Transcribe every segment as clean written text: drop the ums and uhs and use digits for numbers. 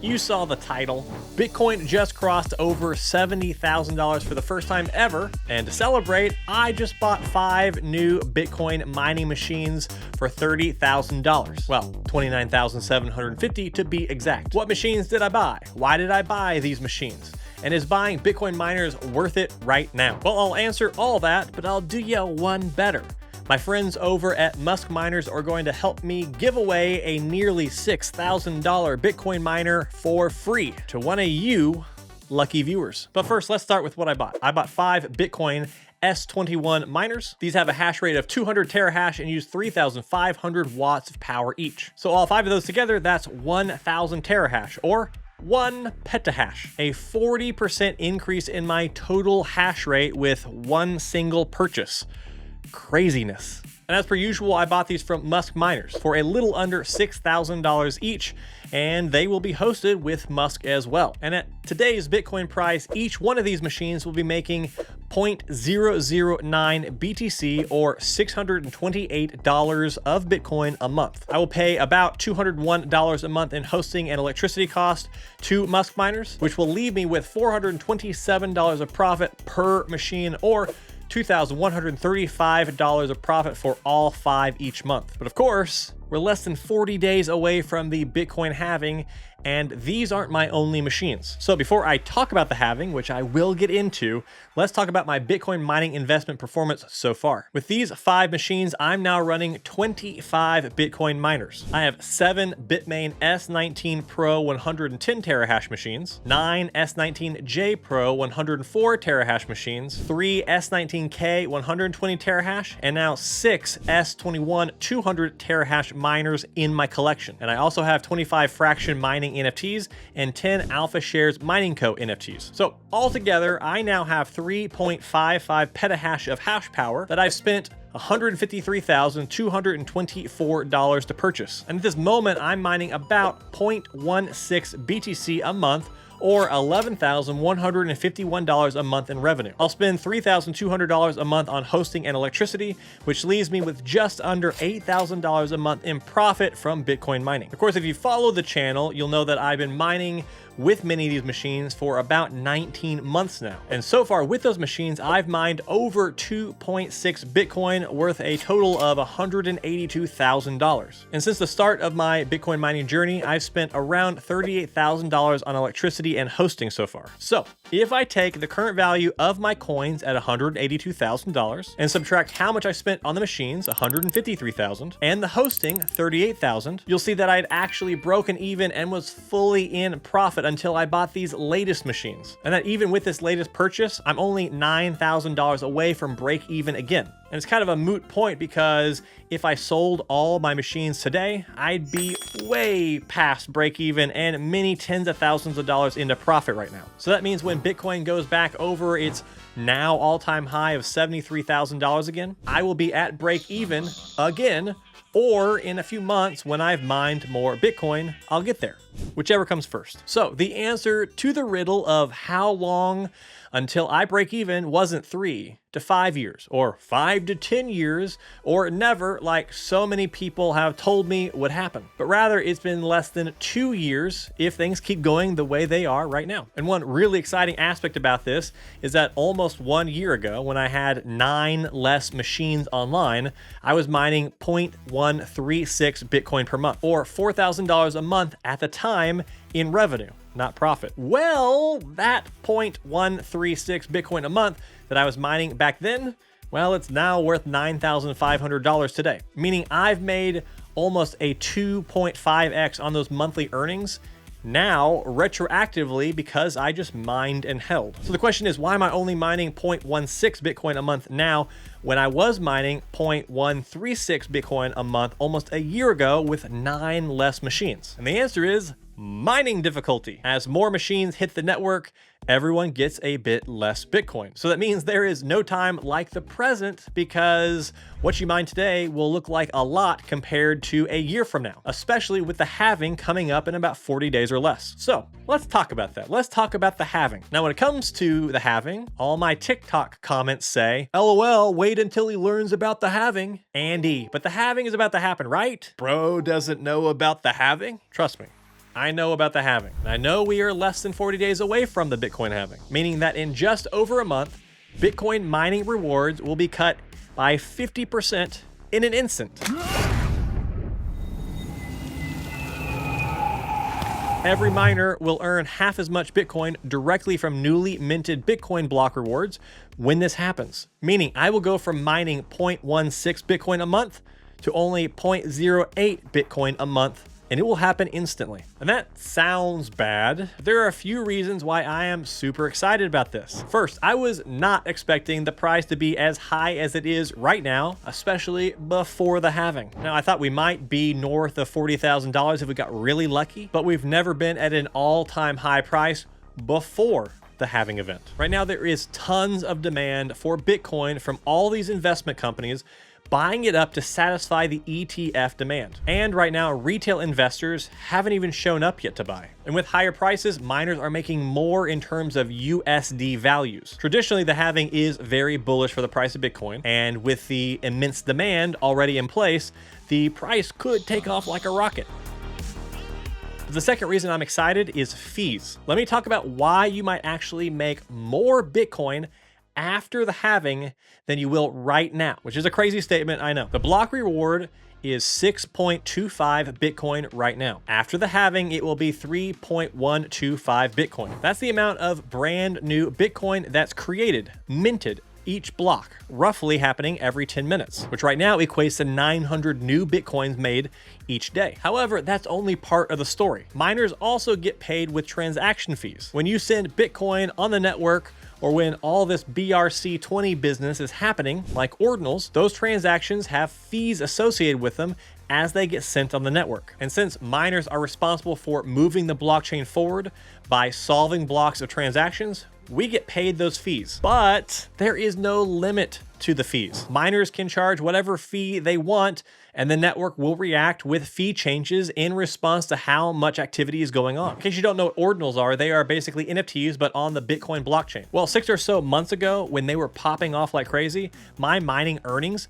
You saw the title. Bitcoin just crossed over $70,000 for the first time ever, and to celebrate, I just bought 5 new Bitcoin mining machines for $30,000. Well, $29,750 to be exact. What machines did I buy? Why did I buy these machines? And is buying Bitcoin miners worth it right now? Well, I'll answer all that, but I'll do you one better. My friends over at Musk Miners are going to help me give away a nearly $6,000 Bitcoin miner for free to one of you lucky viewers. But first, let's start with what I bought. I bought 5 Bitcoin S21 miners. These have a hash rate of 200 terahash and use 3,500 watts of power each. So all 5 of those together, that's 1,000 terahash, or 1 petahash, a 40% increase in my total hash rate with one single purchase. Craziness. And as per usual, I bought these from Musk Miners for a little under $6,000 each, and they will be hosted with Musk as well. And at today's Bitcoin price, each one of these machines will be making 0.009 BTC or $628 of Bitcoin a month. I will pay about $201 a month in hosting and electricity cost to Musk Miners, which will leave me with $427 of profit per machine, or $2,135 of profit for all 5 each month. But of course, we're less than 40 days away from the Bitcoin halving, and these aren't my only machines. So before I talk about the halving, which I will get into, let's talk about my Bitcoin mining investment performance so far. With these 5 machines, I'm now running 25 Bitcoin miners. I have 7 Bitmain S19 Pro 110 terahash machines, 9 S19J Pro 104 terahash machines, 3 S19K 120 terahash, and now 6 S21 200 terahash miners in my collection. And I also have 25 fraction mining NFTs and 10 Alpha Shares Mining Co. NFTs. So altogether, I now have 3.55 petahash of hash power that I've spent $153,224 to purchase. And at this moment, I'm mining about 0.16 BTC a month, or $11,151 a month in revenue. I'll spend $3,200 a month on hosting and electricity, which leaves me with just under $8,000 a month in profit from Bitcoin mining. Of course, if you follow the channel, you'll know that I've been mining with many of these machines for about 19 months now. And so far with those machines, I've mined over 2.6 Bitcoin, worth a total of $182,000. And since the start of my Bitcoin mining journey, I've spent around $38,000 on electricity and hosting so far. So if I take the current value of my coins at $182,000 and subtract how much I spent on the machines, $153,000, and the hosting, $38,000, you'll see that I'd actually broken even and was fully in profit until I bought these latest machines. And that even with this latest purchase, I'm only $9,000 away from break even again. And it's kind of a moot point because if I sold all my machines today, I'd be way past break even and many tens of thousands of dollars into profit right now. So that means when Bitcoin goes back over its now all-time high of $73,000 again, I will be at break even again, or in a few months when I've mined more Bitcoin, I'll get there, whichever comes first. So the answer to the riddle of how long until I break even wasn't 3 to 5 years, or 5 to 10 years, or never, like so many people have told me would happen. But rather, it's been less than 2 years if things keep going the way they are right now. And one really exciting aspect about this is that almost 1 year ago, when I had 9 less machines online, I was mining 0.136 Bitcoin per month, or $4,000 a month at the time in revenue, not profit. Well, that 0.136 Bitcoin a month that I was mining back then, well, it's now worth $9,500 today, meaning I've made almost a 2.5x on those monthly earnings now retroactively because I just mined and held. So the question is, why am I only mining 0.16 Bitcoin a month now when I was mining 0.136 Bitcoin a month almost a year ago with 9 less machines? And the answer is mining difficulty. As more machines hit the network, everyone gets a bit less Bitcoin. So that means there is no time like the present, because what you mine today will look like a lot compared to a year from now, especially with the halving coming up in about 40 days or less. So let's talk about that. Let's talk about the halving. Now, when it comes to the halving, all my TikTok comments say, LOL, wait until he learns about the halving. Andy, but the halving is about to happen, right? Bro doesn't know about the halving? Trust me. I know about the halving. And I know we are less than 40 days away from the Bitcoin halving, meaning that in just over a month, Bitcoin mining rewards will be cut by 50% in an instant. Every miner will earn half as much Bitcoin directly from newly minted Bitcoin block rewards when this happens. Meaning I will go from mining 0.16 Bitcoin a month to only 0.08 Bitcoin a month, and it will happen instantly. And that sounds bad. There are a few reasons why I am super excited about this. First, I was not expecting the price to be as high as it is right now, especially before the halving. Now, I thought we might be north of $40,000 if we got really lucky, but we've never been at an all-time high price before the halving event. Right now, there is tons of demand for Bitcoin from all these investment companies buying it up to satisfy the ETF demand. And right now, retail investors haven't even shown up yet to buy. And with higher prices, miners are making more in terms of USD values. Traditionally, the halving is very bullish for the price of Bitcoin. And with the immense demand already in place, the price could take off like a rocket. The second reason I'm excited is fees. Let me talk about why you might actually make more Bitcoin after the halving than you will right now, which is a crazy statement, I know. The block reward is 6.25 Bitcoin right now. After the halving, it will be 3.125 Bitcoin. That's the amount of brand new Bitcoin that's created, minted, each block, roughly happening every 10 minutes, which right now equates to 900 new Bitcoins made each day. However, that's only part of the story. Miners also get paid with transaction fees. When you send Bitcoin on the network, or when all this BRC20 business is happening, like ordinals, those transactions have fees associated with them as they get sent on the network. And since miners are responsible for moving the blockchain forward by solving blocks of transactions, we get paid those fees. But there is no limit to the fees. Miners can charge whatever fee they want, and the network will react with fee changes in response to how much activity is going on. In case you don't know what ordinals are, they are basically NFTs, but on the Bitcoin blockchain. Well, 6 or so months ago, when they were popping off like crazy, my mining earnings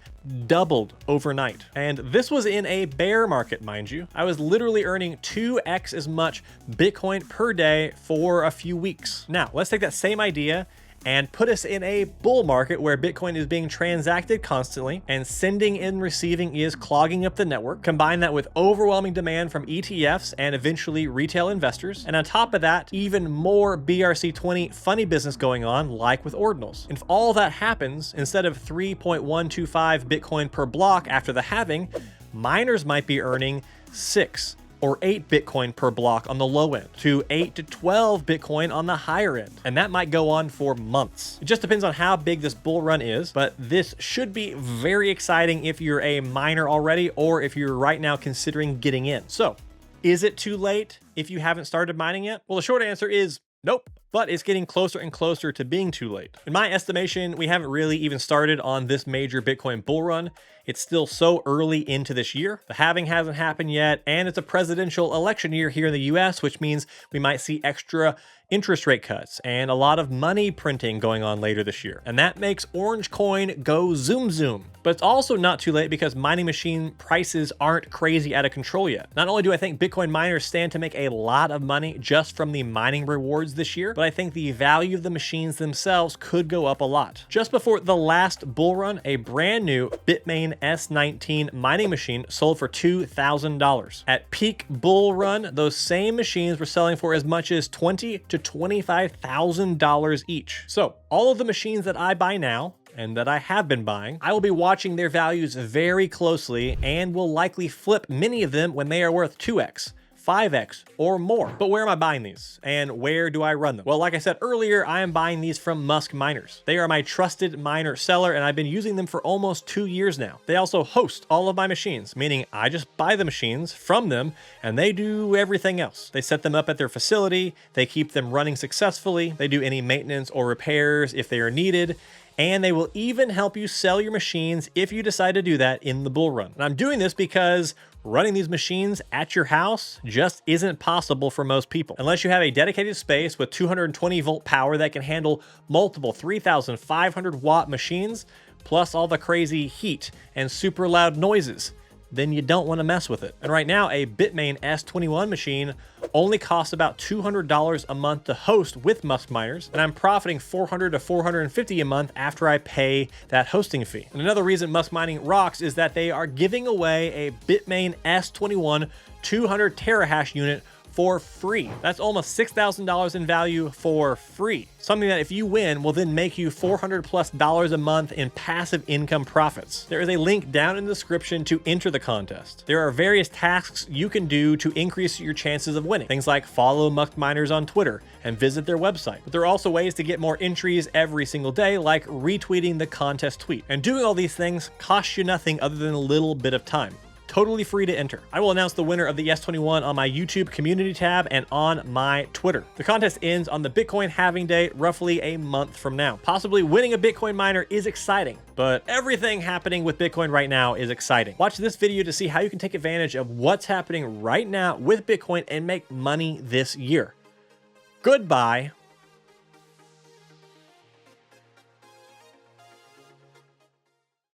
doubled overnight. And this was in a bear market, mind you. I was literally earning 2x as much Bitcoin per day for a few weeks. Now, let's take that same idea and put us in a bull market where Bitcoin is being transacted constantly and sending and receiving is clogging up the network. Combine that with overwhelming demand from ETFs and eventually retail investors. And on top of that, even more BRC20 funny business going on, like with ordinals. And if all that happens, instead of 3.125 Bitcoin per block after the halving, miners might be earning 6 or 8 Bitcoin per block on the low end, to 8 to 12 Bitcoin on the higher end. And that might go on for months. It just depends on how big this bull run is, but this should be very exciting if you're a miner already, or if you're right now considering getting in. So, is it too late if you haven't started mining yet? Well, the short answer is nope. But it's getting closer and closer to being too late. In my estimation, we haven't really even started on this major Bitcoin bull run. It's still so early into this year. The halving hasn't happened yet, and it's a presidential election year here in the US, which means we might see extra interest rate cuts and a lot of money printing going on later this year. And that makes Orange Coin go zoom zoom. But it's also not too late because mining machine prices aren't crazy out of control yet. Not only do I think Bitcoin miners stand to make a lot of money just from the mining rewards this year, but I think the value of the machines themselves could go up a lot. Just before the last bull run, a brand new Bitmain S19 mining machine sold for $2,000. At peak bull run, those same machines were selling for as much as $20,000 to $25,000 each. So all of the machines that I buy now, and that I have been buying, I will be watching their values very closely and will likely flip many of them when they are worth 2x, 5x, or more. But where am I buying these? And where do I run them? Well, like I said earlier, I am buying these from Musk Miners. They are my trusted miner seller, and I've been using them for almost 2 years now. They also host all of my machines, meaning I just buy the machines from them, and they do everything else. They set them up at their facility, they keep them running successfully, they do any maintenance or repairs if they are needed, and they will even help you sell your machines if you decide to do that in the bull run. And I'm doing this because running these machines at your house just isn't possible for most people. Unless you have a dedicated space with 220 volt power that can handle multiple 3,500 watt machines, plus all the crazy heat and super loud noises. then you don't want to mess with it. And right now, a Bitmain S21 machine only costs about $200 a month to host with Musk miners, and I'm profiting $400 to $450 a month after I pay that hosting fee. And another reason Musk mining rocks is that they are giving away a Bitmain S21 200 terahash unit for free. That's almost $6,000 in value for free. Something that if you win will then make you $400+ a month in passive income profits. There is a link down in the description to enter the contest. There are various tasks you can do to increase your chances of winning. Things like follow Musk miners on Twitter and visit their website. But there are also ways to get more entries every single day, like retweeting the contest tweet. And doing all these things costs you nothing other than a little bit of time. Totally free to enter. I will announce the winner of the S21 on my YouTube community tab and on my Twitter. The contest ends on the Bitcoin halving day, roughly a month from now. Possibly winning a Bitcoin miner is exciting, but everything happening with Bitcoin right now is exciting. Watch this video to see how you can take advantage of what's happening right now with Bitcoin and make money this year. Goodbye.